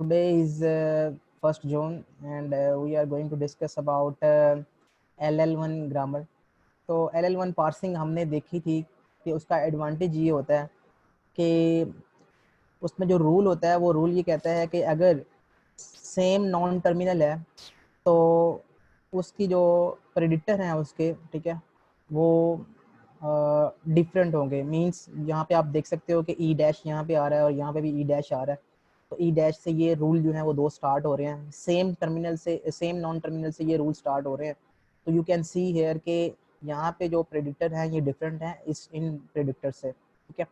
Today is 1st June and we are going to discuss about LL1 grammar. तो LL1 parsing हमने देखी थी कि उसका एडवांटेज ये होता है कि उसमें जो रूल होता है वो रूल ये कहता है कि अगर सेम नॉन टर्मिनल है तो उसकी जो प्रेडिक्टर हैं उसके, ठीक है, वो डिफरेंट होंगे। मींस यहाँ पे आप देख सकते हो कि ई डैश यहाँ पे आ रहा है और यहाँ पे भी ई डैश आ रहा है, तो ई डैश से ये रूल जो है वो दो स्टार्ट हो रहे हैं, सेम टर्मिनल से, सेम नॉन टर्मिनल से ये रूल स्टार्ट हो रहे हैं। तो यू कैन सी हेयर के यहाँ पे जो प्रेडिक्टर हैं ये डिफरेंट हैं इस इन प्रेडिक्टर से, ठीक है।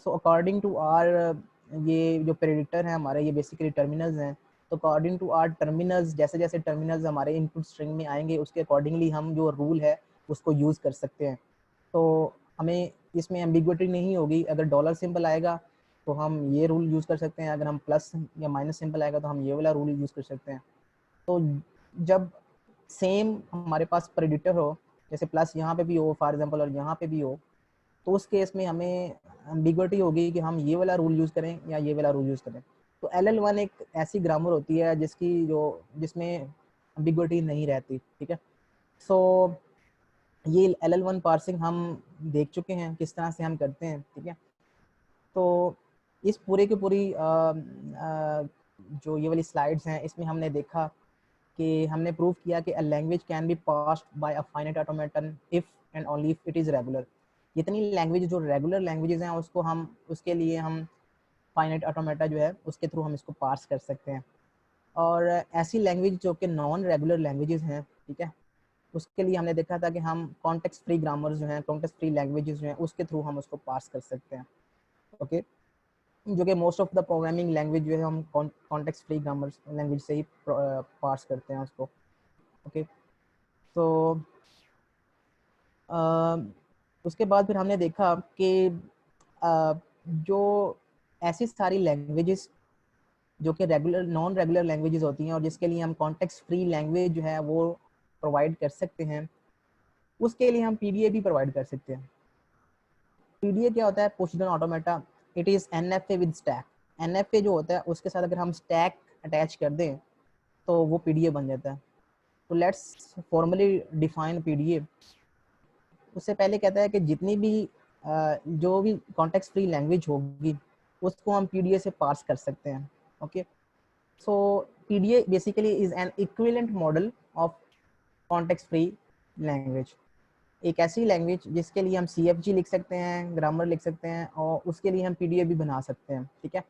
सो अकॉर्डिंग टू आर, ये जो प्रेडिक्टर हैं हमारे ये बेसिकली टर्मिनल्स हैं। तो अकॉर्डिंग टू आर टर्मिनल्स, जैसे जैसे टर्मिनल्स हमारे इनपुट स्ट्रिंग में आएंगे उसके अकॉर्डिंगली हम जो रूल है उसको यूज़ कर सकते हैं। तो हमें इसमें एम्बिग्विटी नहीं होगी। अगर डॉलर सिंबल आएगा तो हम ये रूल यूज़ कर सकते हैं, अगर हम प्लस या माइनस सिंबल आएगा तो हम ये वाला रूल यूज़ कर सकते हैं। तो जब सेम हमारे पास प्रेडिक्टर हो, जैसे प्लस यहाँ पे भी हो फॉर एग्जांपल और यहाँ पे भी हो, तो उस केस में हमें एम्बिग्विटी होगी कि हम ये वाला रूल यूज़ करें या ये वाला रूल यूज़ करें। तो LL1 एक ऐसी ग्रामर होती है जिसमें एम्बिग्विटी नहीं रहती, ठीक है। सो ये LL1 पार्सिंग हम देख चुके हैं किस तरह से हम करते हैं, ठीक है। तो इस पूरे की पूरी जो ये वाली स्लाइड्स हैं इसमें हमने देखा कि हमने प्रूव किया कि a language can be passed by a finite automaton if and only if it is regular. जितनी लैंग्वेज जो रेगुलर लैंग्वेजेस हैं उसको हम, उसके लिए हम फाइनाइट ऑटोमेटा जो है उसके थ्रू हम इसको पार्स कर सकते हैं। और ऐसी लैंग्वेज जो कि नॉन रेगुलर लैंग्वेजेस हैं, ठीक है, उसके लिए हमने देखा था कि हम कॉन्टेक्स्ट फ्री ग्रामर्स जो हैं, कॉन्टेक्स्ट फ्री लैंग्वेजेस जो हैं उसके थ्रू हम उसको पार्स कर सकते हैं, ओके। जो कि most of the programming language जो है हम कॉन्टेक्स्ट फ्री ग्रामर लैंग्वेज से ही पार्स करते हैं उसको, ओके। तो उसके बाद फिर हमने देखा कि जो ऐसी सारी लैंग्वेजेस जो कि रेगुलर नॉन रेगुलर लैंग्वेजेस होती हैं और जिसके लिए हम कॉन्टेक्स्ट फ्री लैंग्वेज जो है वो प्रोवाइड कर सकते हैं, उसके लिए हम पीडीए भी प्रोवाइड कर सकते हैं। पीडीए क्या होता है? Push down automata. It is NFA with stack. NFA जो होता है उसके साथ अगर हम स्टैक अटैच कर दें तो वो पीडीए बन जाता है। तो लेट्स फॉर्मली डिफाइन पीडीए। उससे पहले कहता है कि जितनी भी जो भी कॉन्टेक्स्ट फ्री लैंग्वेज होगी उसको हम पीडीए से पार्स कर सकते हैं, okay. So PDA basically is an equivalent model of context free language. एक ऐसी लैंग्वेज जिसके लिए हम CFG लिख सकते हैं, ग्रामर लिख सकते हैं और उसके लिए हम पीडीए भी बना सकते हैं, ठीक है।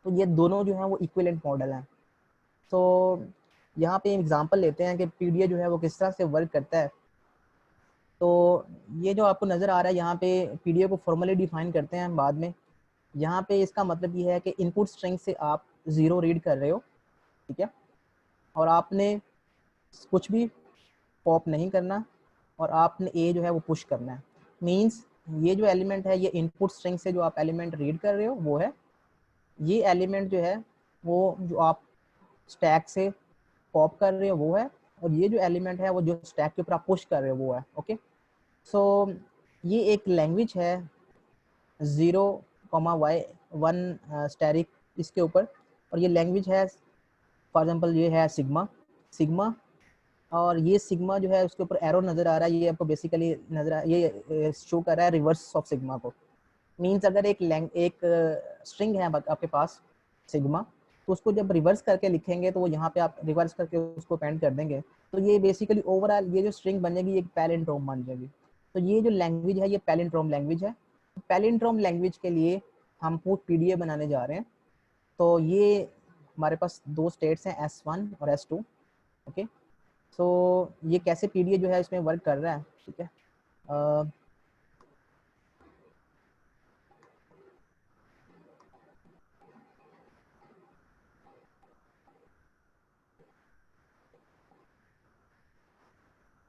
तो ये दोनों जो हैं वो इक्विवेलेंट मॉडल हैं। तो यहाँ पे एग्जांपल लेते हैं कि पीडीए जो है वो किस तरह से वर्क करता है। तो ये जो आपको नज़र आ रहा है यहाँ पे पीडीए को फॉर्मली डिफाइन करते हैं बाद में। यहाँ पे इसका मतलब ये है कि इनपुट स्ट्रिंग से आप 0 रीड कर रहे हो, ठीक है, और आपने कुछ भी पॉप नहीं करना और आपने ए जो है वो पुश करना है। मींस ये जो एलिमेंट है ये इनपुट स्ट्रिंग से जो आप एलिमेंट रीड कर रहे हो वो है, ये एलिमेंट जो है वो जो आप स्टैक से पॉप कर रहे हो वो है, और ये जो एलिमेंट है वो जो स्टैक के ऊपर आप पुश कर रहे हो वो है, ओके। सो ये एक लैंग्वेज है 0,y1 स्टैरिक इसके ऊपर, और ये लैंग्वेज है फॉर एग्जांपल ये है सिग्मा सिग्मा। और ये सिग्मा जो है उसके ऊपर एरो नज़र आ रहा है, ये आपको बेसिकली नज़र ये शो कर रहा है रिवर्स ऑफ सिग्मा को। मींस अगर एक स्ट्रिंग है आपके पास सिग्मा, तो उसको जब रिवर्स करके लिखेंगे तो वो यहाँ पे आप रिवर्स करके उसको पेंट कर देंगे, तो ये बेसिकली ओवरऑल ये जो स्ट्रिंग बनेगी एक पैलिंड्रोम बन जाएगी। तो ये जो लैंग्वेज है ये पैलिंड्रोम लैंग्वेज है। पैलिंड्रोम लैंग्वेज के लिए हम पीडीए बनाने जा रहे हैं। तो ये हमारे पास दो स्टेट्स हैं S1 और S2, ओके। सो ये कैसे पीडीए जो है इसमें वर्क कर रहा है, ठीक है।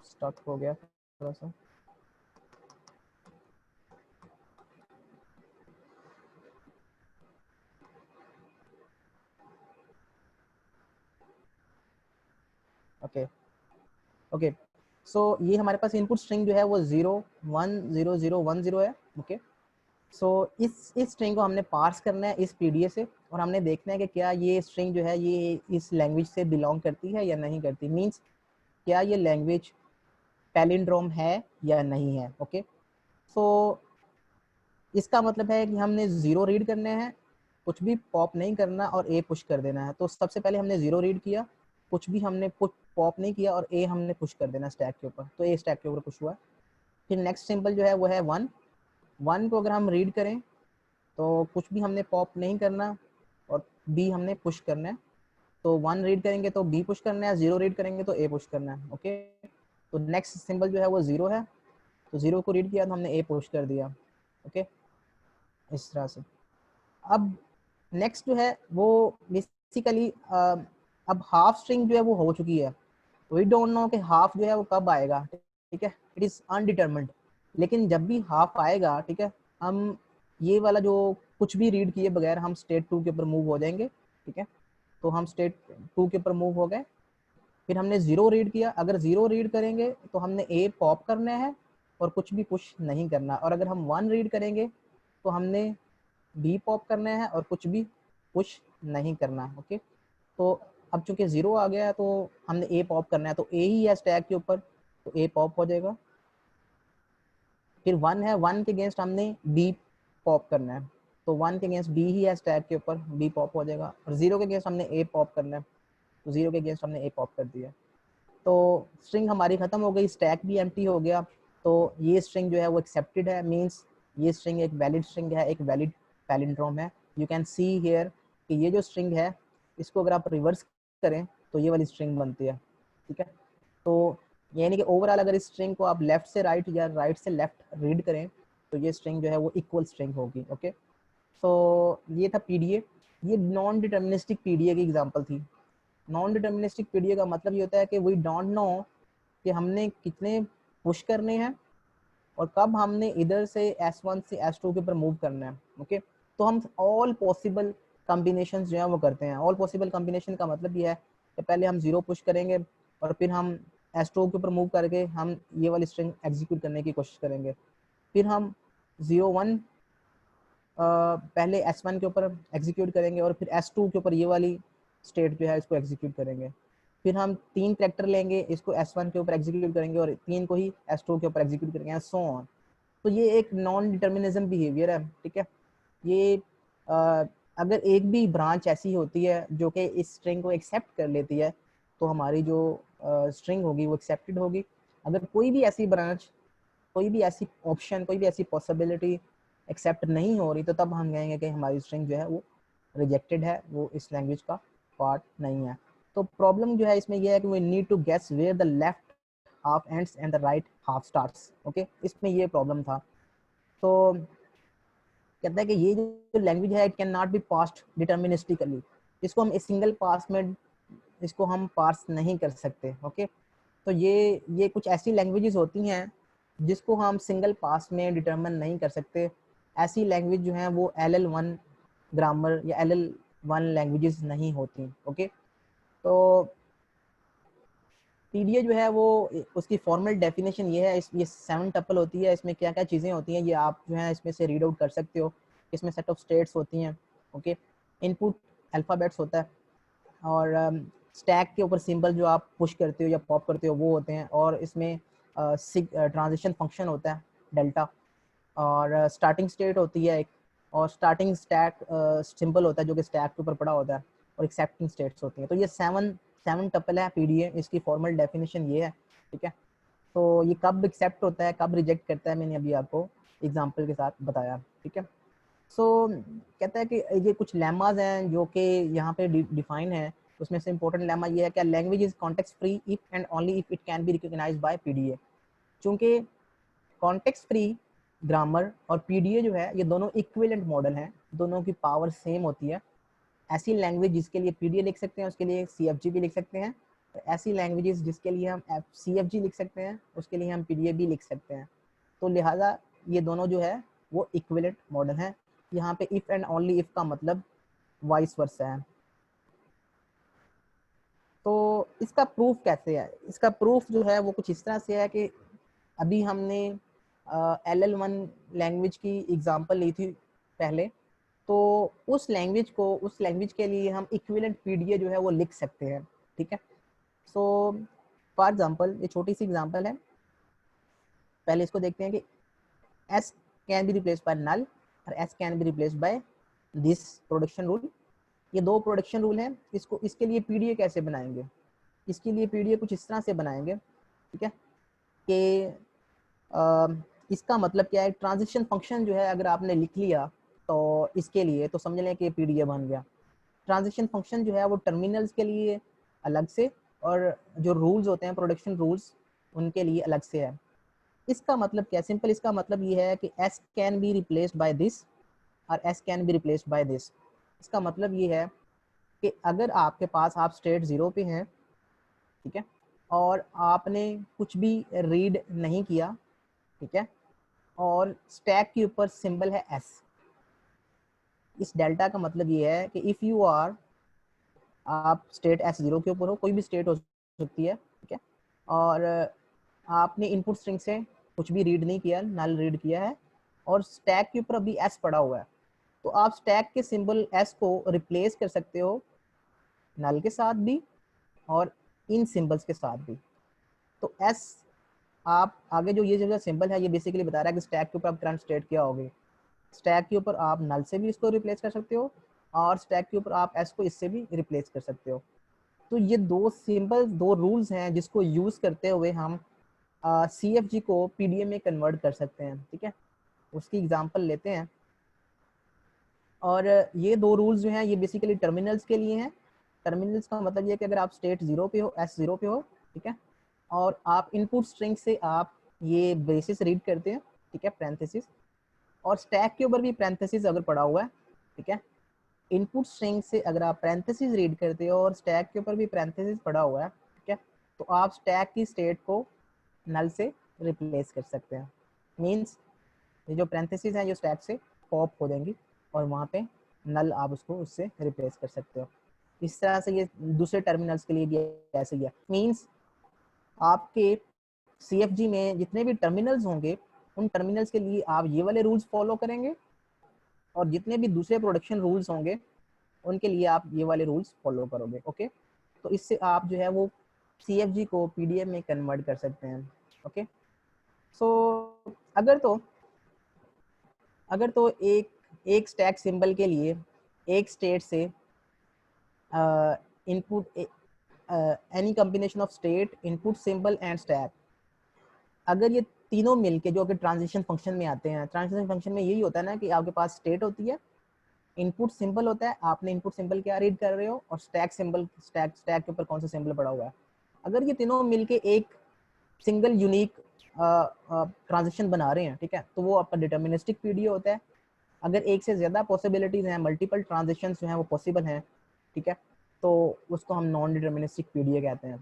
स्टक हो गया थोड़ा सा। Okay okay. सो ये हमारे पास इनपुट स्ट्रिंग जो है वो 0 1 0 0 1 0 है, ओके। सो इस स्ट्रिंग को हमने पार्स करना है इस पीडीए से, और हमने देखना है कि क्या ये स्ट्रिंग जो है ये इस लैंग्वेज से बिलोंग करती है या नहीं करती, मींस क्या ये लैंग्वेज पैलिंड्रोम है या नहीं है। ओके, सो इसका मतलब है कि हमने 0 रीड करने हैं, कुछ भी पॉप नहीं करना और ए पुश कर देना है। तो सबसे पहले हमने 0 रीड किया, कुछ भी हमने पॉप नहीं किया, और ए हमने पुश कर देना स्टैक के ऊपर, तो ए स्टैक के ऊपर पुश हुआ। फिर नेक्स्ट सिंबल जो है वो है 1। 1 को अगर हम रीड करें तो कुछ भी हमने पॉप नहीं करना और बी हमने पुश करना है। तो 1 रीड करेंगे तो बी पुश करना है, 0 रीड करेंगे तो ए पुश करना है। ओके, तो नेक्स्ट सिंबल जो है वो 0 है, तो 0 को रीड किया तो हमने ए पुश कर दिया। ओके, इस तरह से। अब नेक्स्ट जो है वो बेसिकली अब हाफ स्ट्रिंग जो है वो हो चुकी है, वी डोंट नो कि हाफ जो है वो कब आएगा, ठीक है, इट इज अनडिटरमिन्ड। लेकिन जब भी हाफ आएगा, ठीक है, हम ये वाला जो कुछ भी रीड किए बगैर हम स्टेट 2 के ऊपर मूव हो जाएंगे। ठीक है, तो हम स्टेट 2 के ऊपर मूव हो गए। फिर हमने 0 रीड किया, अगर 0 रीड करेंगे तो हमने ए पॉप करना है और कुछ भी पुश नहीं करना, और अगर हम 1 रीड करेंगे तो हमने बी पॉप करना है और कुछ भी पुश नहीं करना। ओके, तो अब चूंकि 0 आ गया है तो हमने ए पॉप करना है, तो ए ही है स्टैक के ऊपर, तो ए पॉप हो जाएगा। फिर 1 है, 1 के अगेंस्ट हमने बी पॉप करना है, तो 1 के अगेंस्ट बी ही है स्टैक के ऊपर, बी पॉप हो जाएगा। और 0 के अगेंस्ट हमने ए पॉप करना है, तो 0 के अगेंस्ट हमने ए पॉप कर दिया। तो स्ट्रिंग हमारी खत्म हो गई, स्टैक भी एम्प्टी हो गया। तो ये स्ट्रिंग जो है वो एक्सेप्टेड है, मींस ये स्ट्रिंग एक वैलिड स्ट्रिंग है, एक वैलिड पैलिंड्रोम है। यू कैन सी हियर कि ये जो स्ट्रिंग है इसको अगर आप रिवर्स करें तो ये वाली स्ट्रिंग बनती है। ठीक है, तो यानी कि ओवरऑल अगर इस स्ट्रिंग को आप लेफ्ट से राइट या राइट से लेफ्ट रीड करें तो ये स्ट्रिंग जो है वो इक्वल स्ट्रिंग होगी। ओके, तो ये था पीडीए, ये नॉन डिटर्मिनिस्टिक पीडीए की एग्जांपल थी। नॉन डिटर्मिनिस्टिक पीडीए का मतलब ये होता है कि वी डोंट नो कि हमने कितने पुश करने हैं और कब हमने इधर से S1 से S2 के ऊपर मूव करना है। ओके, तो हम ऑल पॉसिबल कॉम्बिनेशंस जो है वो करते हैं। ऑल पॉसिबल कॉम्बिनेशन का मतलब ये है कि पहले हम 0 पुश करेंगे और फिर हम S2 के ऊपर मूव करके हम ये वाली स्ट्रिंग एग्जीक्यूट करने की कोशिश करेंगे। फिर हम 0 1 पहले S1 के ऊपर एग्जीक्यूट करेंगे और फिर S2 के ऊपर ये वाली स्टेट जो है इसको एग्जीक्यूट करेंगे। फिर हम 3 कैरेक्टर लेंगे, इसको S1 के ऊपर एग्जीक्यूट करेंगे और 3 को ही S2 के ऊपर एग्जीक्यूट करेंगे, सो ऑन। तो ये एक नॉन डिटर्मिनिज्म बिहेवियर है। ठीक है, ये अगर एक भी ब्रांच ऐसी होती है जो कि इस स्ट्रिंग को एक्सेप्ट कर लेती है तो हमारी जो स्ट्रिंग होगी वो एक्सेप्टेड होगी। अगर कोई भी ऐसी ब्रांच, कोई भी ऐसी ऑप्शन, कोई भी ऐसी पॉसिबिलिटी एक्सेप्ट नहीं हो रही तो तब हम कहेंगे कि हमारी स्ट्रिंग जो है वो रिजेक्टेड है, वो इस लैंग्वेज का पार्ट नहीं है। तो प्रॉब्लम जो है इसमें यह है कि we need to guess where the left half ends and the right half starts. Okay, इसमें ये प्रॉब्लम था। तो कहता है कि ये जो लैंग्वेज है it can not be passed deterministically, इसको हम सिंगल पास में इसको हम पार्स नहीं कर सकते। ओके, तो ये कुछ ऐसी लैंग्वेजेस होती हैं जिसको हम सिंगल पास में डिटरमिन नहीं कर सकते। ऐसी लैंग्वेज जो है वो LL1 ग्रामर या LL1 लैंग्वेजेस नहीं होती। ओके, तो पीडीए जो है वो उसकी फॉर्मल डेफिनेशन ये है, ये 7 टपल होती है, इसमें क्या क्या चीज़ें होती हैं ये आप जो है इसमें से रीड आउट कर सकते हो। इसमें सेट ऑफ स्टेट्स होती हैं। ओके, इनपुट अल्फ़ाबेट्स होता है और स्टैक के ऊपर सिंबल जो आप पुश करते हो या पॉप करते हो वो होते हैं, और इसमें ट्रांजिशन फंक्शन होता है डेल्टा, और स्टार्टिंग स्टेट होती है एक, और स्टार्टिंग स्टैक सिंबल होता है जो कि स्टैक के ऊपर पड़ा होता है, और एक्सेप्टिंग स्टेट्स होती हैं। तो ये 7 टपल है पीडीए, इसकी फॉर्मल डेफिनेशन ये है। ठीक है, तो ये कब एक्सेप्ट होता है कब रिजेक्ट करता है मैंने अभी आपको एग्जांपल के साथ बताया। ठीक है, सो कहता है कि ये कुछ लेमाज हैं जो कि यहाँ पे डिफाइन है। उसमें से इंपॉर्टेंट लेमा ये है कि language is context free if and only if it can be recognised by PDA. चूंकि कॉन्टेक्स्ट फ्री ग्रामर और पीडीए जो है ये दोनों इक्विवेलेंट मॉडल हैं, दोनों की पावर सेम होती है। ऐसी लैंग्वेज जिसके लिए पीडीए लिख सकते हैं उसके लिए सीएफजी भी लिख सकते हैं, तो ऐसी लैंग्वेजेस जिसके लिए हम सीएफजी लिख सकते हैं उसके लिए हम पीडीए भी लिख सकते हैं। तो लिहाजा ये दोनों जो है वो इक्विवेलेंट मॉडल हैं। यहाँ पे इफ एंड ओनली इफ का मतलब वाइस वर्सा है। तो इसका प्रूफ कैसे है? इसका प्रूफ जो है वो कुछ इस तरह से है कि अभी हमने LL1 लैंग्वेज की एग्जांपल ली थी पहले, तो उस लैंग्वेज के लिए हम इक्विवेलेंट पीडीए जो है वो लिख सकते हैं, ठीक है। सो फॉर एग्जांपल, ये छोटी सी एग्जांपल है, पहले इसको देखते हैं कि s can be replaced by null और s can be replaced by this production rule. ये दो प्रोडक्शन रूल हैं, इसके लिए पीडीए कैसे बनाएंगे, इसके लिए पीडीए कुछ इस तरह से बनाएंगे, ठीक है, कि इसका मतलब क्या है, ट्रांजिशन फंक्शन जो है अगर आपने लिख लिया तो इसके लिए तो समझ लें कि पीडीए बन गया। ट्रांजिशन फंक्शन जो है वो टर्मिनल्स के लिए अलग से और जो रूल्स होते हैं प्रोडक्शन रूल्स उनके लिए अलग से है। इसका मतलब क्या, सिंपल इसका मतलब ये है कि s can be replaced by this और s can be replaced by this. इसका मतलब ये है कि अगर आपके पास आप स्टेट 0 पे हैं, ठीक है, और आपने कुछ भी रीड नहीं किया, ठीक है, और स्टैक के ऊपर सिंबल है s, इस डेल्टा का मतलब ये है कि इफ यू आर, आप स्टेट S0 के ऊपर हो, कोई भी स्टेट हो सकती है, ठीक है, और आपने इनपुट स्ट्रिंग से कुछ भी रीड नहीं किया, नल रीड किया है, और स्टैक के ऊपर अभी s पड़ा हुआ है, तो आप स्टैक के सिंबल s को रिप्लेस कर सकते हो नल के साथ भी और इन सिंबल्स के साथ भी। तो s, आप आगे जो ये जो सिंबल है ये बेसिकली बता रहा है कि स्टैक के ऊपर आप करंट स्टेट क्या होगी। स्टैक के ऊपर आप नल से भी इसको रिप्लेस कर सकते हो और स्टैक के ऊपर आप s को इससे भी रिप्लेस कर सकते हो। तो ये दो सिंबल, दो रूल्स हैं जिसको यूज करते हुए हम CFG को पीडीए में कन्वर्ट कर सकते हैं, ठीक है। उसकी एग्जांपल लेते हैं, और ये दो रूल्स जो हैं ये बेसिकली टर्मिनल्स के लिए हैं। टर्मिनल्स का मतलब ये है कि अगर आप स्टेट 0 पे हो, S0 पे हो, ठीक है, और आप इनपुट स्ट्रिंग से आप ये ब्रेसेस रीड करते हैं, ठीक है, पैरेंथेसिस, और स्टैक के ऊपर भी पैरेंथेसिस अगर पड़ा हुआ है, ठीक है, इनपुट स्ट्रिंग से अगर आप पैरेंथेसिस रीड करते हो और स्टैक के ऊपर भी पैरेंथेसिस पड़ा हुआ है, ठीक है, तो आप स्टैक की स्टेट को नल से रिप्लेस कर सकते हैं। मींस ये जो पैरेंथेसिस हैं जो स्टैक से पॉप हो जाएंगी और वहाँ पे नल आप उसको उससे रिप्लेस कर सकते हो। इस तरह से ये दूसरे टर्मिनल्स के लिए भी ऐसे ही है। मींस आपके CFG में जितने भी टर्मिनल्स होंगे उन टर्मिनल्स के लिए आप ये वाले रूल्स फॉलो करेंगे, और जितने भी दूसरे प्रोडक्शन रूल्स होंगे उनके लिए आप ये वाले रूल्स फॉलो करोगे, ओके। तो इससे आप जो है वो CFG को PDF में कन्वर्ट कर सकते हैं, ओके। सो अगर तो एक एक स्टैक सिंबल के लिए एक स्टेट से input any combination of state, input symbol and stack, अगर ये तीनों मिलके जो अगर ट्रांजिशन फंक्शन में आते हैं, ट्रांजिशन फंक्शन में यही होता है ना कि आपके पास स्टेट होती है, इनपुट सिंबल होता है, आपने इनपुट सिंबल क्या रीड कर रहे हो, और स्टैक सिंबल, स्टैक के ऊपर कौन सा सिंबल पड़ा हुआ है। अगर ये तीनों मिलके एक सिंगल यूनिक ट्रांजिशन बना रहे हैं, ठीक है, तो वो आपका डिटर्मिनिस्टिक पीडीए होता है। अगर एक से ज़्यादा पॉसिबिलिटीज़ हैं, मल्टीपल ट्रांजिशंस जो हैं वो पॉसिबल हैं, ठीक है, तो उसको हम नॉन डिटर्मिनिस्टिक पीडीए कहते हैं।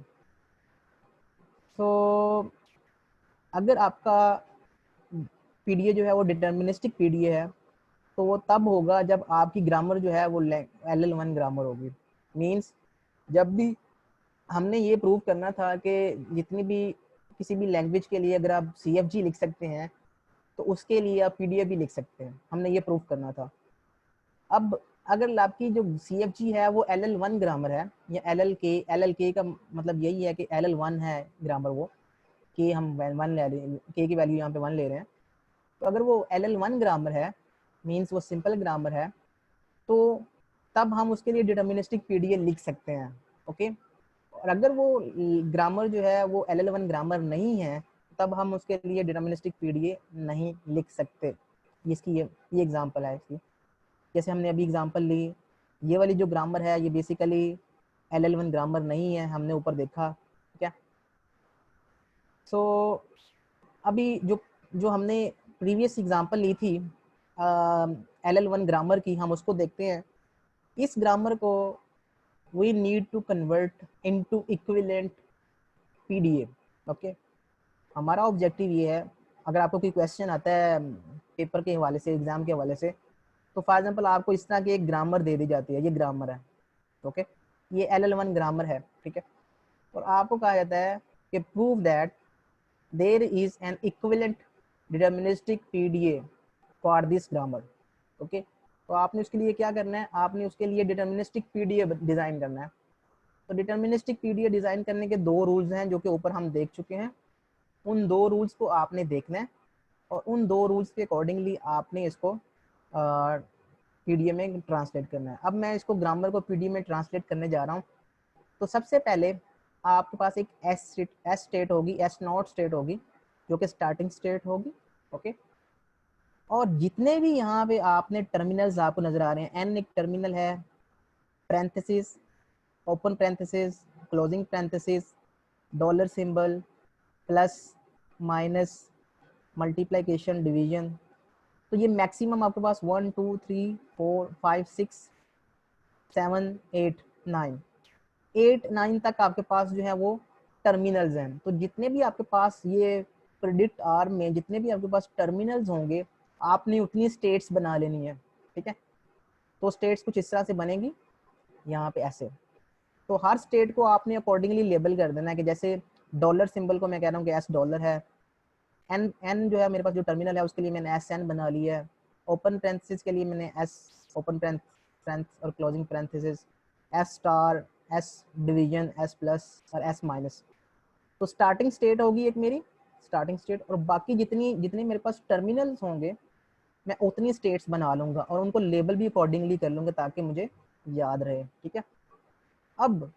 तो अगर आपका पीडीए जो है वो डिटर्मिनिस्टिक पीडीए है, तो वो तब होगा जब आपकी ग्रामर जो है वो LL1 ग्रामर होगी। मीन्स जब भी हमने ये प्रूव करना था कि जितनी भी किसी भी लैंग्वेज के लिए अगर आप CFG लिख सकते हैं तो उसके लिए आप पीडीए भी लिख सकते हैं, हमने ये प्रूव करना था। अब अगर आपकी जो CFG है वो LL1 ग्रामर है या LLK का मतलब यही है कि LL1 है ग्रामर, वो के हम 1 ले रहे हैं, के की वैल्यू यहाँ पे 1 ले रहे हैं, तो अगर वो LL1 ग्रामर है, मीन्स वो सिंपल ग्रामर है, तो तब हम उसके लिए डिटर्मिनिस्टिक पीडीए लिख सकते हैं, ओके। और अगर वो ग्रामर जो है वो LL1 ग्रामर नहीं है, तब हम उसके लिए डिटर्मिनिस्टिक पीडीए नहीं लिख सकते। इसकी ये एग्जांपल है इसकी। जैसे हमने अभी एग्जांपल ली, ये वाली जो ग्रामर है ये बेसिकली LL1 ग्रामर नहीं है, हमने ऊपर देखा, ठीक है। सो अभी जो जो हमने प्रीवियस एग्जांपल ली थी LL1 ग्रामर की, हम उसको देखते हैं। इस ग्रामर को we need to convert into equivalent PDA, okay. हमारा ऑब्जेक्टिव ये है, अगर आपको कोई क्वेश्चन आता है पेपर के हवाले से, एग्जाम के हवाले से, तो फॉर एग्जांपल आपको इस तरह की एक ग्रामर दे दी जाती है, ये ग्रामर है, ओके, ये LL1 ग्रामर है, ठीक है, और आपको कहा जाता है कि prove that there is an equivalent deterministic PDA for this grammar. Okay, तो आपने उसके लिए क्या करना है, आपने उसके लिए डिटर्मिनिस्टिक पीडीए डिजाइन करना है। तो डिटर्मिनिस्टिक पीडीए डिजाइन करने के दो रूल्स हैं जो कि ऊपर हम देख चुके हैं। उन दो रूल्स को आपने देखना है और उन दो रूल्स के अकॉर्डिंगली आपने इसको पीडीए में ट्रांसलेट करना है। अब मैं इसको ग्रामर को पीडीए में ट्रांसलेट करने जा रहा हूँ। तो सबसे पहले आपके पास एक एस स्टेट होगी, एस नॉट स्टेट होगी, जो कि स्टार्टिंग स्टेट होगी। ओके, और जितने भी यहाँ पे आपने टर्मिनल्स आपको नजर आ रहे हैं, एन एक टर्मिनल है, parenthesis, open parenthesis, closing parenthesis, dollar symbol, plus, minus, multiplication, division. तो ये मैक्सिमम आपके पास 1 2 3 4 5 6 7 8 9 8 9 तक आपके पास जो है वो टर्मिनल्स हैं। तो जितने भी आपके पास ये प्रेडिक्ट आर में जितने भी आपके पास टर्मिनल्स होंगे, आपने उतनी स्टेट्स बना लेनी है। ठीक है, तो स्टेट्स कुछ इस तरह से बनेगी, यहाँ पे ऐसे। तो हर स्टेट को आपने अकॉर्डिंगली लेबल कर देना है कि जैसे डॉलर सिंबल को मैं कह रहा हूँ कि एस डॉलर है, एन एन जो है मेरे पास जो टर्मिनल है उसके लिए मैंने एस एन बना लिया है, ओपन पैरेंथेसिस के लिए मैंने एस ओपन पैरेंथेसिस और closing parenthesis, S star, S division, S plus और एस माइनस। तो स्टार्टिंग स्टेट होगी एक मेरी स्टार्टिंग स्टेट, और बाकी जितनी जितने मेरे पास टर्मिनल्स होंगे मैं उतनी स्टेट्स बना लूंगा और उनको लेबल भी अकॉर्डिंगली कर लूंगा ताकि मुझे याद रहे। ठीक है, अब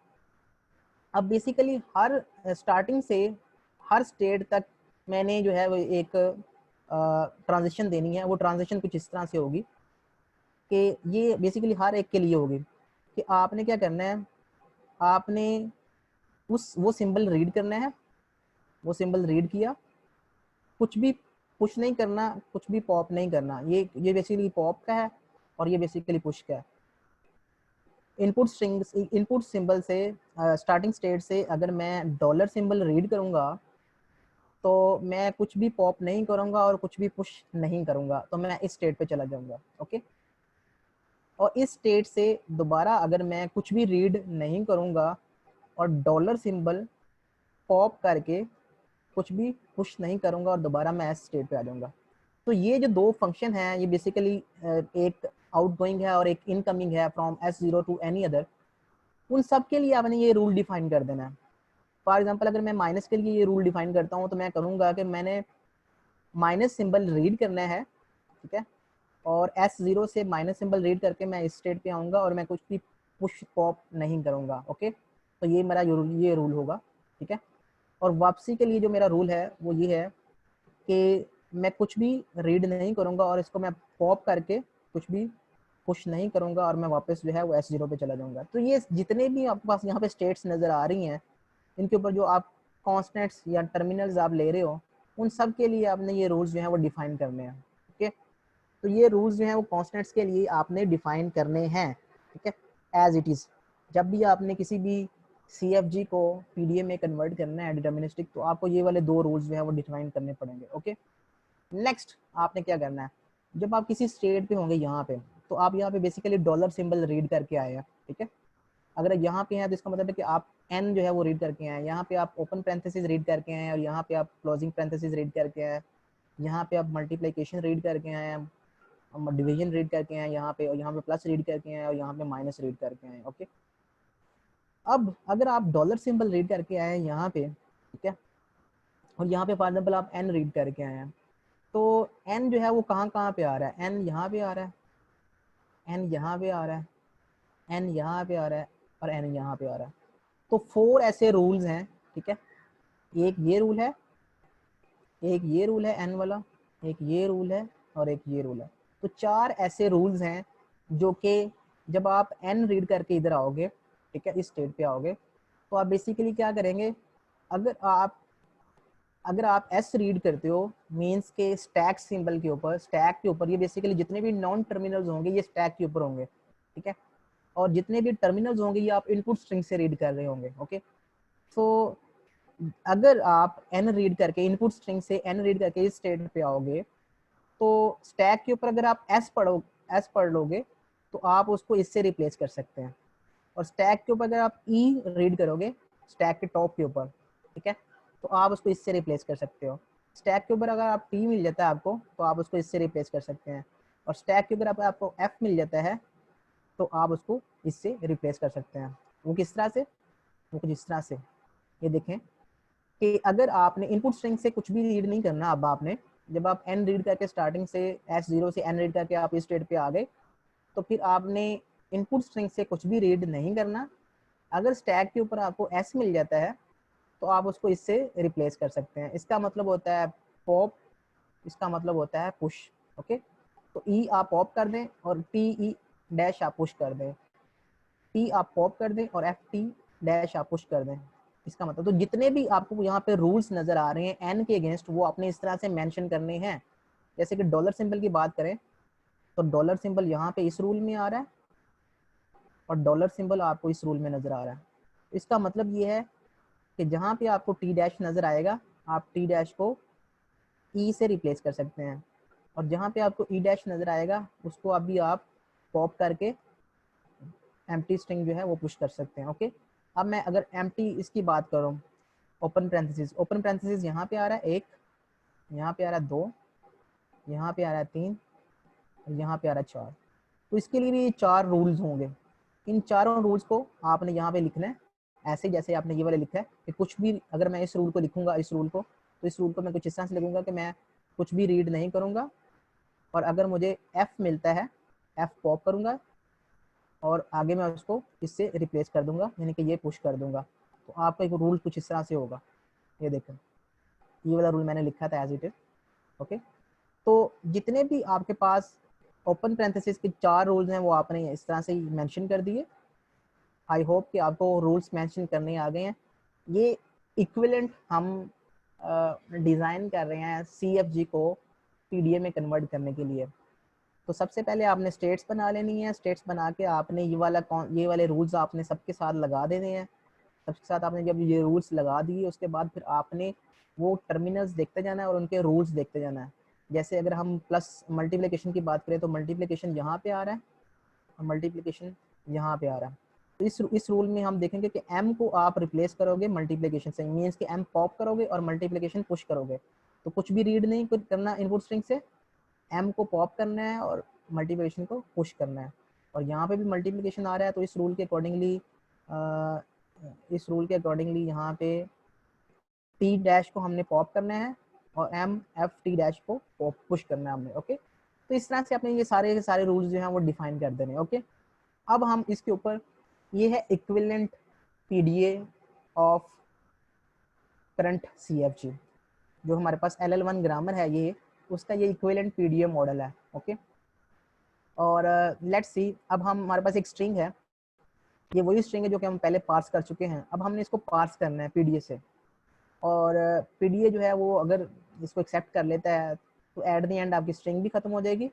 बेसिकली हर स्टार्टिंग से हर स्टेट तक मैंने जो है वो एक ट्रांजिशन देनी है। वो ट्रांजिशन कुछ इस तरह से होगी कि ये बेसिकली हर एक के लिए होगी कि आपने क्या करना है, आपने वो सिंबल रीड करना है, वो सिंबल रीड किया, कुछ भी पुश नहीं करना, कुछ भी पॉप नहीं करना। ये बेसिकली पॉप का है और ये बेसिकली पुश का है। इनपुट स्ट्रिंग्स इनपुट सिंबल से स्टार्टिंग स्टेट से अगर मैं डॉलर सिंबल रीड करूंगा तो मैं कुछ भी पॉप नहीं करूंगा और कुछ भी पुश नहीं करूंगा, तो मैं इस स्टेट पे चला जाऊंगा। ओके, और इस स्टेट से दोबारा अगर मैं कुछ भी रीड नहीं करूंगा और डॉलर सिंबल पॉप करके कुछ भी पुश नहीं करूंगा और दोबारा मैं इस स्टेट पे आ जाऊंगा। तो ये जो दो फंक्शन है ये बेसिकली एक आउटगोइंग है और एक इनकमिंग है from S0 to any other. उन सब के लिए आपने ये रूल डिफाइन कर देना है। फॉर एग्जांपल अगर मैं माइनस के लिए ये रूल डिफाइन करता हूँ तो मैं करूँगा कि मैंने माइनस सिंबल रीड करना है, ठीक है, और S0 से माइनस सिंबल रीड करके मैं इस स्टेट पे आऊँगा और मैं कुछ भी पुश पॉप नहीं करूँगा। ओके, तो ये मेरा ये रूल होगा। ठीक है, और वापसी के लिए जो मेरा रूल है वो ये है कि मैं कुछ भी रीड नहीं करूँगा और इसको मैं पॉप करके कुछ भी पुश नहीं करूँगा और मैं वापस जो है वो S0 पे चला जाऊँगा। तो ये जितने भी आपके पास यहाँ पे स्टेट्स नज़र आ रही हैं, इनके ऊपर जो आप कॉन्स्टेंट्स या टर्मिनल्स आप ले रहे हो, उन सब के लिए आपने ये रूल्स जो है वो डिफाइन करने हैं। ठीक है, तो ये रूल्स जो हैं वो कॉन्स्टेंट्स के लिए आपने डिफाइन करने हैं। ठीक है, एज इट इज़। जब भी आपने किसी भी CFG को PDA में कन्वर्ट करना है डिटर्मिनिस्टिक, तो आपको ये वाले दो रूल्स जो है वो डिफाइन करने पड़ेंगे। ओके, नेक्स्ट आपने क्या करना है, जब आप किसी स्टेट पे होंगे यहाँ पे, तो आप यहाँ पे बेसिकली डॉलर सिंबल रीड करके आए हैं। ठीक है, अगर यहाँ पे हैं तो इसका मतलब है कि आप एन जो है वो रीड करके आए हैं, यहाँ पे आप ओपन पैरेंथेसिस रीड करके आए हैं और यहाँ पे आप क्लोजिंग पैरेंथेसिस रीड करके आए हैं, यहाँ पे आप मल्टीप्लिकेशन रीड करके आए हैं, डिवीजन रीड करके आए यहाँ पे, और यहाँ पे प्लस रीड करके आए और यहाँ पे माइनस रीड करके आए। ओके, अब अगर आप डॉलर सिंबल रीड करके आए हैं यहाँ पे, ठीक है, और यहाँ पे फॉर एग्जाम्पल आप एन रीड करके आए हैं, तो एन जो है वो कहाँ कहाँ पे आ रहा है, एन यहाँ पे आ रहा है, एन यहाँ पे आ रहा है, एन यहाँ पे आ रहा है और एन यहाँ पे आ रहा है। तो 4 ऐसे रूल्स हैं। ठीक है, एक ये रूल है, एक ये रूल है एन वाला, एक ये रूल है और एक ये रूल है। तो 4 ऐसे रूल्स हैं जो कि जब आप एन रीड करके इधर आओगे, ठीक है, इस स्टेट पे आओगे, तो आप बेसिकली क्या करेंगे, अगर आप एस रीड करते हो मींस के स्टैक सिंबल के ऊपर, स्टैक के ऊपर ये बेसिकली जितने भी नॉन टर्मिनल्स होंगे ये स्टैक के ऊपर होंगे। ठीक है, और जितने भी टर्मिनल्स होंगे ये आप इनपुट स्ट्रिंग से रीड कर रहे होंगे। ओके, तो अगर आप एन रीड करके इनपुट स्ट्रिंग से एन रीड करके इस स्टेट पे आओगे, तो स्टैक के ऊपर अगर आप एस पढ़ लोगे तो आप उसको इससे रिप्लेस कर सकते हैं, और स्टैक के ऊपर अगर आप ई रीड करोगे स्टैक के टॉप के ऊपर, ठीक है, तो आप उसको इससे रिप्लेस कर सकते हो। स्टैक के ऊपर अगर आप टी मिल जाता है आपको तो आप उसको इससे रिप्लेस कर सकते हैं, और स्टैक के ऊपर आपको एफ मिल जाता है तो आप उसको इससे रिप्लेस कर सकते हैं। वो किस तरह से, वो कुछ इस तरह से, ये देखें कि अगर आपने इनपुट स्ट्रिंग से कुछ भी रीड नहीं करना, अब आपने जब आप एन रीड करके स्टार्टिंग से S0 से एन रीड करके आप इस स्टेट पे आ गए, तो फिर आपने इनपुट स्ट्रिंग से कुछ भी रीड नहीं करना। अगर स्टैक के ऊपर आपको एस मिल जाता है तो आप उसको इससे रिप्लेस कर सकते हैं। इसका मतलब होता है पॉप, इसका मतलब होता है पुश। ओके, तो ई आप पॉप कर दें और टी ई डैश आप पुश कर दें, टी आप पॉप कर दें और एफ टी डैश आप पुश कर दें। इसका मतलब, तो जितने भी आपको यहाँ पे रूल्स नजर आ रहे हैं एन के अगेंस्ट, वो आपने इस तरह से मेंशन करने हैं। जैसे कि डॉलर सिंबल की बात करें तो डॉलर सिंबल यहाँ पे इस रूल में आ रहा है और डॉलर सिंबल आपको इस रूल में नजर आ रहा है। इसका मतलब ये है कि जहाँ पे आपको टी डैश नजर आएगा आप टी डैश को ई से रिप्लेस कर सकते हैं, और जहाँ पे आपको ई डैश नजर आएगा उसको अभी आप पॉप करके एम्प्टी स्ट्रिंग जो है वो पुश कर सकते हैं। ओके, अब मैं अगर एम्प्टी इसकी बात करूँ, ओपन पैरेंथेसिस यहाँ पे आ रहा है 1, यहाँ पे आ रहा है 2, यहाँ पे आ रहा है 3 और यहाँ पे आ रहा है 4। तो इसके लिए भी 4 रूल्स होंगे। इन चारों रूल्स को आपने यहाँ पे लिखना है, ऐसे जैसे आपने ये वाले लिखा है कि कुछ भी, अगर मैं इस रूल को लिखूंगा, इस रूल को, तो इस रूल को मैं कुछ इस तरह से लिखूंगा कि मैं कुछ भी रीड नहीं करूंगा, और अगर मुझे एफ मिलता है एफ पॉप करूंगा और आगे मैं उसको इससे रिप्लेस कर दूंगा, यानी कि ये पुश कर दूंगा। तो आपका एक रूल कुछ इस तरह से होगा। ये देखो, ये वाला रूल मैंने लिखा था एज इट इज। ओके, तो जितने भी आपके पास ओपन पैरेंथेसिस के 4 रूल्स हैं वो आपने इस तरह से मेंशन कर दिए। आई होप कि आपको रूल्स मेंशन करने आ गए हैं। ये इक्विवेलेंट हम डिज़ाइन कर रहे हैं CFG को PDA में कन्वर्ट करने के लिए। तो सबसे पहले आपने स्टेट्स बना लेनी है। स्टेट्स बना के आपने ये वाले रूल्स आपने सबके साथ लगा देने हैं। सबके साथ आपने जब ये रूल्स लगा दिए उसके बाद फिर आपने वो टर्मिनल्स देखते जाना है और उनके रूल्स देखते जाना है। जैसे अगर हम प्लस मल्टीप्लिकेशन की बात करें तो मल्टीप्लिकेशन यहाँ पे आ रहा है और मल्टीप्लिकेशन यहाँ पे आ रहा है। तो इस रूल में हम देखेंगे कि m को आप रिप्लेस करोगे मल्टीप्लिकेशन से, मीन्स कि m पॉप करोगे और मल्टीप्लिकेशन पुश करोगे। तो कुछ भी रीड नहीं करना इनपुट स्ट्रिंग से, m को पॉप करना है और मल्टीप्लिकेशन को पुश करना है। और यहाँ पे भी मल्टीप्लिकेशन आ रहा है तो इस रूल के अकॉर्डिंगली यहाँ पे t डैश को हमने पॉप करना है और m f t डैश को पुश करना है हमने। ओके, तो इस तरह से अपने ये सारे रूल्स जो हैं वो डिफाइन कर देने। ओके, अब हम इसके ऊपर, ये है equivalent PDA of current CFG, जो हमारे पास LL1 ग्रामर है, ये उसका ये इक्विवेलेंट PDA मॉडल है। ओके, और लेट्स सी, अब हम हमारे पास एक स्ट्रिंग है, ये वही स्ट्रिंग है जो कि हम पहले पार्स कर चुके हैं। अब हमने इसको पार्स करना है PDA से, और PDA जो है वो अगर इसको एक्सेप्ट कर लेता है तो एट द एंड आपकी स्ट्रिंग भी खत्म हो जाएगी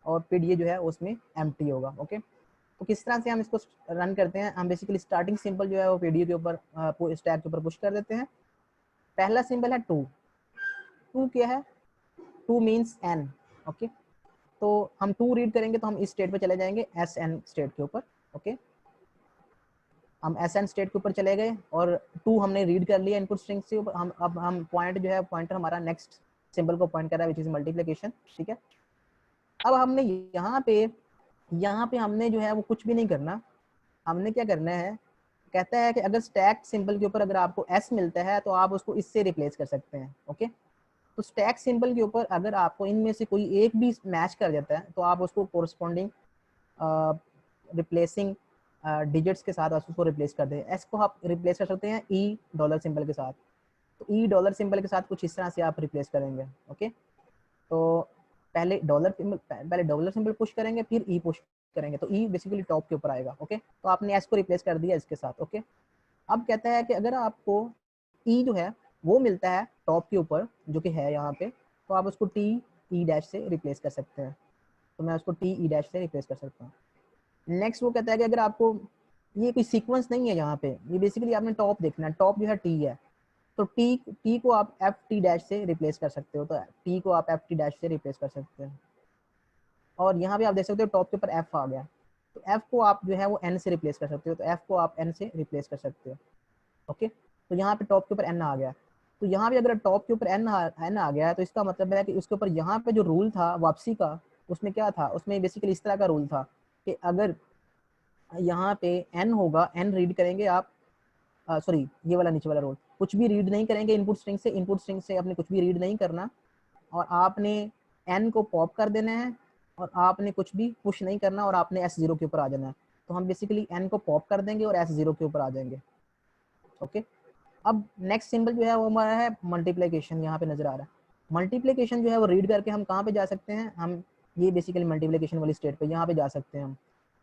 और PDA जो है उसमें एम्प्टी होगा। ओके, तो किस तरह से हम इसको रन करते हैं, हम बेसिकली स्टार्टिंग सिंबल जो है वो PDA के ऊपर स्टैक के ऊपर पुश कर देते हैं। पहला सिंबल है 2, 2 क्या है, 2 मीन्स n। ओके, तो हम 2 रीड करेंगे तो हम इस स्टेट पे चले जाएंगे SN स्टेट के ऊपर। ओके, हम SN स्टेट के ऊपर चले गए और 2 हमने रीड कर लिया इनपुट स्ट्रिंग से। हम अब हम पॉइंट जो है, पॉइंटर हमारा नेक्स्ट सिंबल को पॉइंट कर रहा है, विच इज मल्टीप्लिकेशन। ठीक है, अब हमने यहाँ पे हमने जो है वो कुछ भी नहीं करना। हमने क्या करना है, कहता है कि अगर स्टैक सिंबल के ऊपर अगर आपको S मिलता है तो आप उसको इससे रिप्लेस कर सकते हैं। ओके, तो स्टैक सिंबल के ऊपर अगर आपको इनमें से कोई एक भी मैच कर जाता है तो आप उसको कोरस्पॉन्डिंग रिप्लेसिंग डिजिट्स के साथ उसको रिप्लेस कर दें। एस को आप रिप्लेस कर सकते हैं ई डॉलर सिंबल के साथ। तो ई डॉलर सिंबल के साथ कुछ इस तरह से आप रिप्लेस करेंगे। ओके, तो पहले डॉलर सिंबल पुश करेंगे, फिर ई पुश करेंगे, तो ई बेसिकली टॉप के ऊपर आएगा। ओके, तो आपने एस को रिप्लेस कर दिया इसके साथ। ओके, अब कहता है कि अगर आपको ई जो है वो मिलता है टॉप के ऊपर, जो कि है यहाँ पे, तो आप उसको टी ई डैश से रिप्लेस कर सकते हैं। तो मैं उसको टी ई डैश से रिप्लेस कर सकता हूँ। नेक्स्ट वो कहता है कि अगर आपको, ये कोई सीक्वेंस नहीं है यहाँ पे, ये बेसिकली आपने टॉप देखना है, टॉप जो है टी है, तो टी को आप एफ टी डैश से रिप्लेस कर सकते हो, तो टी को आप एफ टी डैश से रिप्लेस कर सकते हैं। और यहाँ पे आप देख सकते हो टॉप के ऊपर एफ आ गया, तो एफ को आप जो है वो एन से रिप्लेस कर सकते हो, तो एफ को आप एन से रिप्लेस कर सकते हो। ओके, तो यहाँ पे टॉप के ऊपर एन आ गया। तो यहाँ भी अगर टॉप के ऊपर एन आ गया है तो इसका मतलब है कि उसके ऊपर यहाँ पे जो रूल था वापसी का, उसमें क्या था, उसमें बेसिकली इस तरह का रूल था कि अगर यहाँ पे एन होगा, एन रीड करेंगे आप, सॉरी ये वाला नीचे वाला रूल, कुछ भी रीड नहीं करेंगे इनपुट स्ट्रिंग से आपने कुछ भी रीड नहीं करना, और आपने एन को पॉप कर देना है, और आपने कुछ भी पुश नहीं करना, और आपने एस जीरो के ऊपर आ जाना है। तो हम बेसिकली एन को पॉप कर देंगे और एस जीरो के ऊपर आ जाएंगे। ओके, अब नेक्स्ट सिंबल जो है वो हमारा है मल्टीप्लिकेशन, यहाँ पे नजर आ रहा है। मल्टीप्लिकेशन जो है वो रीड करके हम कहाँ पे जा सकते हैं, हम ये बेसिकली मल्टीप्लिकेशन वाली स्टेट पे यहाँ पे जा सकते हैं हम।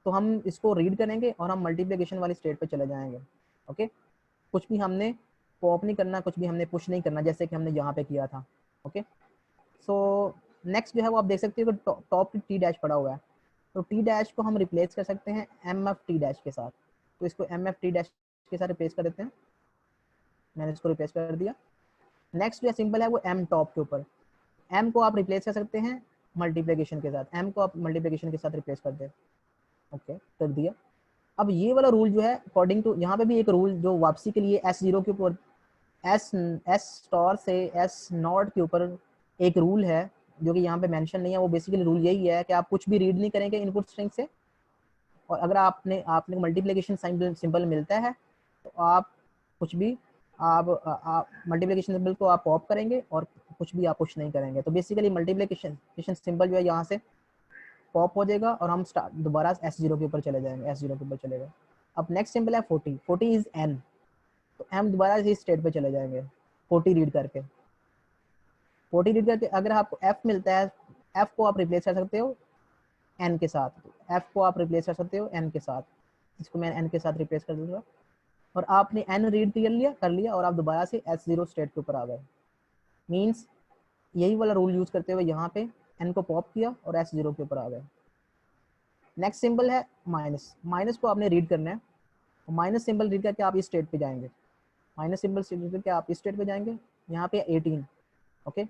तो हम इसको रीड करेंगे और हम मल्टीप्लिकेशन वाली स्टेट पे चले जाएंगे। ओके, कुछ भी हमने पॉप नहीं करना, कुछ भी हमने पुश नहीं करना, जैसे कि हमने यहाँ पे किया था। ओके, सो नेक्स्ट जो है वो आप देख सकते हो कि टॉप पे टी डैश पड़ा हुआ है, तो टी डैश को हम रिप्लेस कर सकते हैं एम एफ टी डैश के साथ। तो इसको एम एफ टी डैश के साथ रिप्लेस कर देते हैं, मैंने इसको रिप्लेस कर दिया। नेक्स्ट जो सिंपल है वो एम टॉप के ऊपर, एम को आप रिप्लेस कर सकते हैं मल्टीप्लिकेशन के साथ, एम को आप मल्टीप्लिकेशन के साथ रिप्लेस कर दें। ओके, कर दिया। अब ये वाला रूल जो है अकॉर्डिंग टू, यहाँ पे भी एक रूल जो वापसी के लिए एस जीरो के ऊपर, एस एस स्टार से एस नॉट के ऊपर एक रूल है जो कि यहाँ पे मेंशन नहीं है। वो बेसिकली रूल यही है कि आप कुछ भी रीड नहीं करेंगे इनपुट स्ट्रिंग से, और अगर आपने आपने मल्टीप्लिकेशन सिंबल मिलता है तो आप कुछ भी आप मल्टीप्लिकेशन सिंबल को आप पॉप करेंगे और कुछ भी आप पुश नहीं करेंगे। तो बेसिकली मल्टीप्लिकेशन सिंबल जो है यहाँ से पॉप हो जाएगा और हम दोबारा एस जीरो के ऊपर चले जाएंगे, एस जीरो के ऊपर चलेगा। अब नेक्स्ट सिंबल है 40, 40 इज एन, तो हम दोबारा इसी स्टेट पे चले जाएंगे 40 रीड करके। 40 रीड करके अगर आपको एफ मिलता है, एफ को आप रिप्लेस कर सकते हो एन के साथ, एफ को आप रिप्लेस कर सकते हो एन के साथ, इसको मैं एन के साथ रिप्लेस कर दूंगा, और आपने एन रीड कर लिया और आप दोबारा से एस जीरो स्टेट के ऊपर आ गए। मीन्स यही वाला रूल यूज करते हुए यहाँ पे एन को पॉप किया और एस जीरो के ऊपर आ गए। नेक्स्ट सिंबल है माइनस, माइनस को आपने रीड करना है, माइनस सिंबल रीड करके आप इस स्टेट पे जाएंगे, माइनस सिंबल रीड करके आप इस स्टेट पे जाएंगे, यहाँ पे 18। ओके,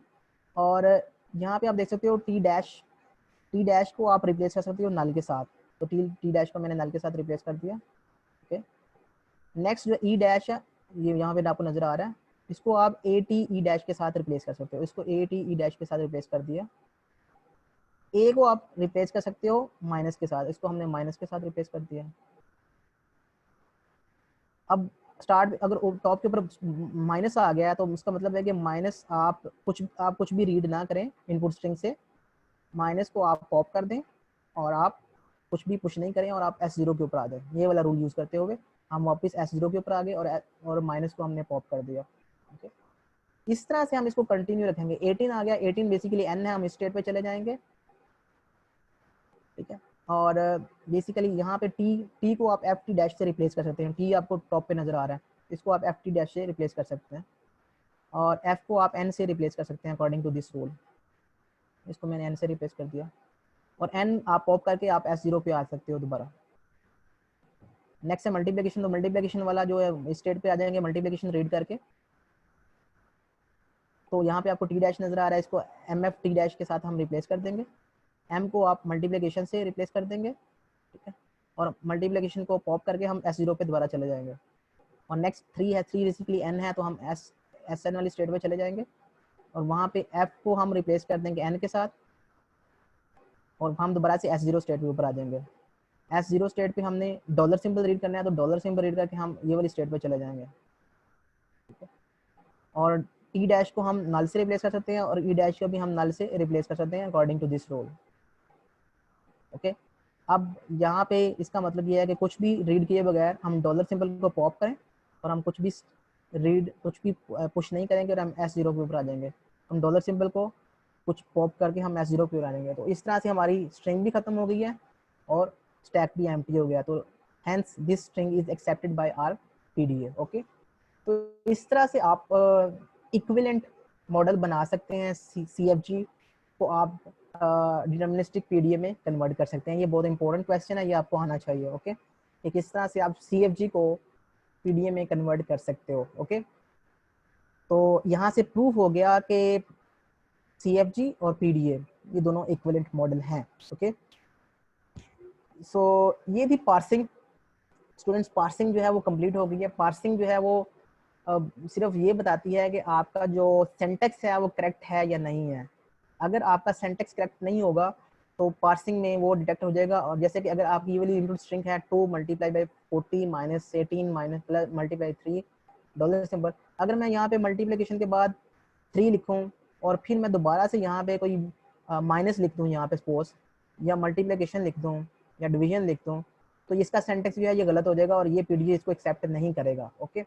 और यहाँ पे आप देख सकते हो टी डैश, टी डैश को आप रिप्लेस कर सकते हो नल के साथ, तो टी डैश को मैंने नल के साथ रिप्लेस कर दिया। ओके, नेक्स्ट जो ई डैश है ये यहाँ पे आपको नजर आ रहा है, इसको आप ए टी ई डैश के साथ रिप्लेस कर सकते हो, इसको ए टी ई डैश के साथ रिप्लेस कर दिया। ए को आप रिप्लेस कर सकते हो माइनस के साथ, इसको हमने माइनस के साथ रिप्लेस कर दिया। अब स्टार्ट अगर टॉप के ऊपर माइनस आ गया है तो उसका मतलब है कि माइनस आप कुछ भी रीड ना करें इनपुट स्ट्रिंग से, माइनस को आप पॉप कर दें और आप कुछ भी पुश नहीं करें और आप एस जीरो के ऊपर आ जाए। ये वाला रूल यूज करते हुए हम वापस एस जीरो के ऊपर आ गए और माइनस को हमने पॉप कर दिया। ओके, इस तरह से हम इसको कंटिन्यू रखेंगे। 18 आ गया, 18 बेसिकली एन है, हम स्टेट पे चले जाएंगे। ठीक है, और बेसिकली यहाँ पे टी को आप एफ टी डैश से रिप्लेस कर सकते हैं, टी आपको टॉप पे नजर आ रहा है, इसको आप एफ टी डैश से रिप्लेस कर सकते हैं, और एफ को आप एन से रिप्लेस कर सकते हैं अकॉर्डिंग टू दिस रूल। इसको मैंने एन से रिप्लेस कर दिया, और एन आप पॉप करके आप एस जीरो पे आ सकते हो दोबारा। नेक्स्ट है मल्टीप्लिकेशन, तो मल्टीप्लिकेशन वाला जो है स्टेट पे आ जाएंगे मल्टीप्लिकेशन रीड करके। तो यहाँ पे आपको टी डैश नजर आ रहा है, इसको एम एफ टी डैश के साथ हम रिप्लेस कर देंगे, एम को आप मल्टीप्लिकेशन से रिप्लेस कर देंगे। ठीक है, और मल्टीप्लिकेशन को पॉप करके हम एस जीरो पे दोबारा चले जाएंगे। और नेक्स्ट 3 है, 3 बेसिकली एन है, तो हम एस एन वाली स्टेट पे चले जाएंगे, और वहाँ पे एफ को हम रिप्लेस कर देंगे एन के साथ, और हम दोबारा से एस जीरो स्टेट के ऊपर आ जाएंगे। एस जीरो स्टेट पे हमने डॉलर सिंबल रीड करना है, तो डॉलर सिंबल रीड करके हम ये वाली स्टेट पे चले जाएंगे। और टी डैश को हम नल से रिप्लेस कर सकते हैं, और ई डैश को भी हम नल से रिप्लेस कर सकते हैं according to this rule. Okay, अब यहाँ पे इसका मतलब ये है कि कुछ भी रीड किए बगैर हम डॉलर सिंबल को पॉप करें और हम कुछ भी पुश नहीं करेंगे और हम एस जीरो के ऊपर आ जाएंगे। हम डॉलर सिंबल को कुछ पॉप करके हम एस जीरो के ऊपर आ जाएंगे। तो इस तरह से हमारी स्ट्रिंग भी खत्म हो गई है और स्टैक भी एम्प्टी हो गया। तो hence this string is accepted by our PDA. Okay, तो इस तरह से आप इक्विवेलेंट मॉडल बना सकते हैं। सीएफजी को आप डिटर्मिनिस्टिक पीडीए में कन्वर्ट कर सकते हैं। ये बहुत इंपॉर्टेंट क्वेश्चन है, ये आपको आना चाहिए। ओके, किस तरह से आप सीएफजी को पीडीए में कन्वर्ट कर सकते हो। ओके, तो यहाँ से प्रूफ हो गया कि सीएफजी और पीडीए ये दोनों इक्विवेलेंट मॉडल हैं। ओके, सो ये थी पार्सिंग। स्टूडेंट्स, पार्सिंग जो है वो कंप्लीट हो गई है। पार्सिंग जो है वो सिर्फ ये बताती है कि आपका जो सिंटैक्स है वो करेक्ट है या नहीं है। अगर आपका सिंटैक्स करेक्ट नहीं होगा तो पार्सिंग में वो डिटेक्ट हो जाएगा। और जैसे कि अगर आपकी ये वाली इनपुट स्ट्रिंग है 2 multiply by 40 minus 18 minus plus multiply 3 dollar symbol, अगर मैं यहाँ पे मल्टीप्लिकेशन के बाद 3 लिखूँ और फिर मैं दोबारा से यहाँ पे कोई माइनस लिख दूँ यहाँ पे सपोज, या मल्टीप्लिकेशन लिख दूँ या डिवीजन लिख दूँ, तो इसका सेंटेक्स जो है ये गलत हो जाएगा और ये पीडीए इसको एक्सेप्ट नहीं करेगा। ओके,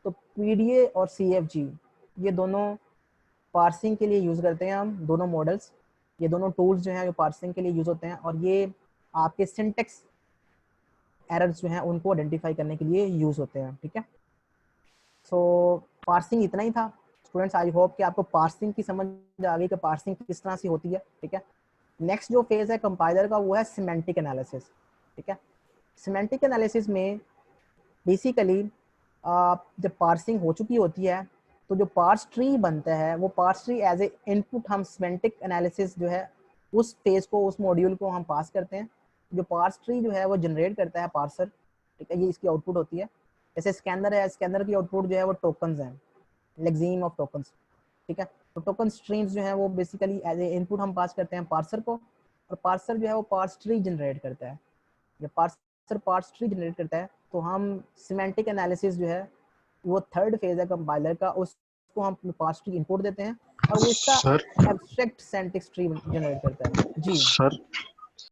तो पीडीए और सीएफजी ये दोनों पार्सिंग के लिए यूज़ करते हैं हम, दोनों मॉडल्स, ये दोनों टूल्स जो हैं जो पार्सिंग के लिए यूज़ होते हैं और ये आपके सिंटेक्स एरर्स जो हैं उनको आइडेंटिफाई करने के लिए यूज़ होते हैं। ठीक है, सो पार्सिंग इतना ही था स्टूडेंट्स। आई होप कि आपको पार्सिंग की समझ आ गई कि पार्सिंग किस तरह से होती है। ठीक है, नेक्स्ट जो फेज है कंपाइलर का वो है सिमेंटिक एनालिसिस। ठीक है, सिमेंटिक एनालिसिस में बेसिकली जब पार्सिंग हो चुकी होती है तो जो पार्स ट्री बनता है वो parse tree as a input हम सिमेंटिक एनालिसिस जो है उस फेज को, उस मॉड्यूल को हम पास करते हैं। जो पार्स ट्री जो है वो जनरेट करता है पार्सर। ठीक है, ये इसकी आउटपुट होती है। जैसे स्कैनर है, स्कैनर की आउटपुट जो है वो टोकन्स हैं, लेक्सीम ऑफ टोकन्स। ठीक है, तो टोकन स्ट्रीम्स जो है वो बेसिकली एज ए इनपुट हम पास करते हैं पार्सर को, और पार्सर जो है वो पार्स ट्री जनरेट करता है। जब पार्सर पार्स ट्री जनरेट करता है तो हम सिमेंटिक एनालिसिस जो है वो थर्ड फेज है कंपाइलर का, उसको हम पार्स ट्री इंपोर्ट देते हैं और वो इसका sir abstract semantic tree generate करता है। जी सर